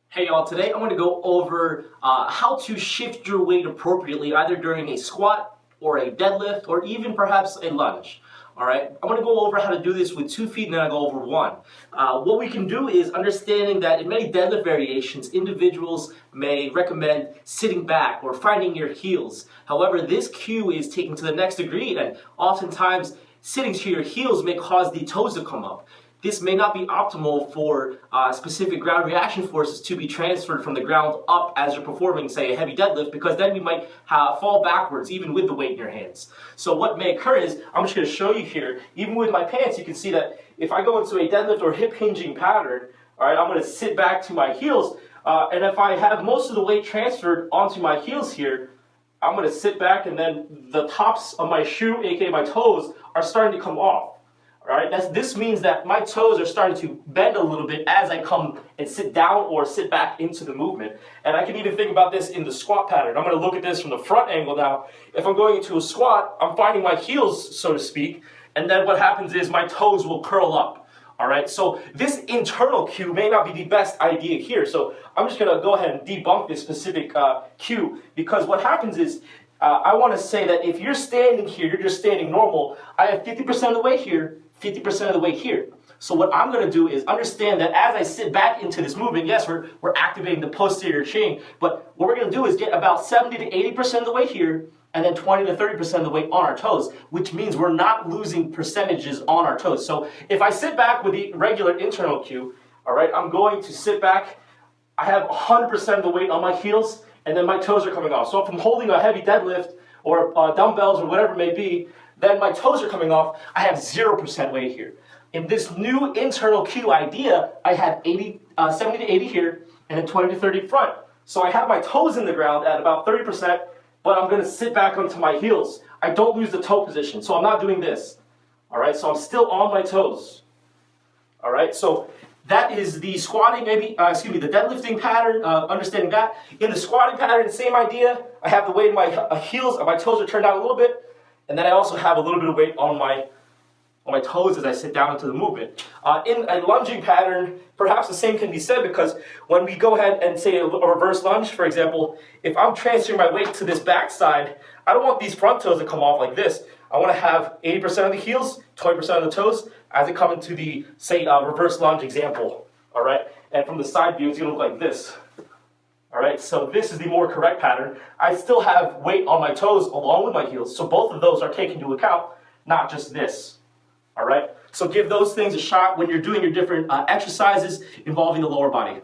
Hey y'all, today I'm going to go over how to shift your weight appropriately either during a squat or a deadlift or even perhaps a lunge. Alright, I'm going to go over how to do this with 2 feet and then I'll go over 1. What we can do is understanding that in many deadlift variations, individuals may recommend sitting back or finding your heels. However, this cue is taken to the next degree and oftentimes sitting to your heels may cause the toes to come up. This may not be optimal for specific ground reaction forces to be transferred from the ground up as you're performing, say, a heavy deadlift, because then you might fall backwards even with the weight in your hands. So what may occur is, I'm just going to show you here, even with my pants, you can see that if I go into a deadlift or hip hinging pattern, all right, I'm going to sit back to my heels, and if I have most of the weight transferred onto my heels here, I'm going to sit back and then the tops of my shoe, aka my toes, are starting to come off. Right? This means that my toes are starting to bend a little bit as I come and sit down or sit back into the movement. And I can even think about this in the squat pattern. I'm going to look at this from the front angle now. If I'm going into a squat, I'm finding my heels, so to speak, and then what happens is my toes will curl up. All right, so this internal cue may not be the best idea here. So I'm just going to go ahead and debunk this specific cue, because what happens is I want to say that if you're standing here, you're just standing normal, I have 50% of the way here, 50% of the way here. So what I'm going to do is understand that as I sit back into this movement, yes, we're activating the posterior chain, but what we're going to do is get about 70 to 80% of the way here, and then 20 to 30% of the way on our toes, which means we're not losing percentages on our toes. So if I sit back with the regular internal cue, all right, I'm going to sit back, I have 100% of the weight on my heels, and then my toes are coming off. So if I'm holding a heavy deadlift or dumbbells or whatever it may be, then my toes are coming off, I have 0% weight here. In this new internal cue idea, I have 70 to 80 here, and then 20 to 30 front. So I have my toes in the ground at about 30%, but I'm going to sit back onto my heels. I don't lose the toe position, so I'm not doing this. All right, so I'm still on my toes. All right, so that is the squatting, the deadlifting pattern, understanding that. In the squatting pattern, same idea. I have the weight in my heels, my toes are turned out a little bit, and then I also have a little bit of weight on my toes as I sit down into the movement. In a lunging pattern, perhaps the same can be said, because when we go ahead and say a reverse lunge, for example, if I'm transferring my weight to this backside, I don't want these front toes to come off like this. I want to have 80% of the heels, 20% of the toes, as I come into the, say, reverse lunge example. All right? And from the side view, it's going to look like this. All right, so this is the more correct pattern. I still have weight on my toes along with my heels, so both of those are taken into account, not just this. All right, so give those things a shot when you're doing your different exercises involving the lower body.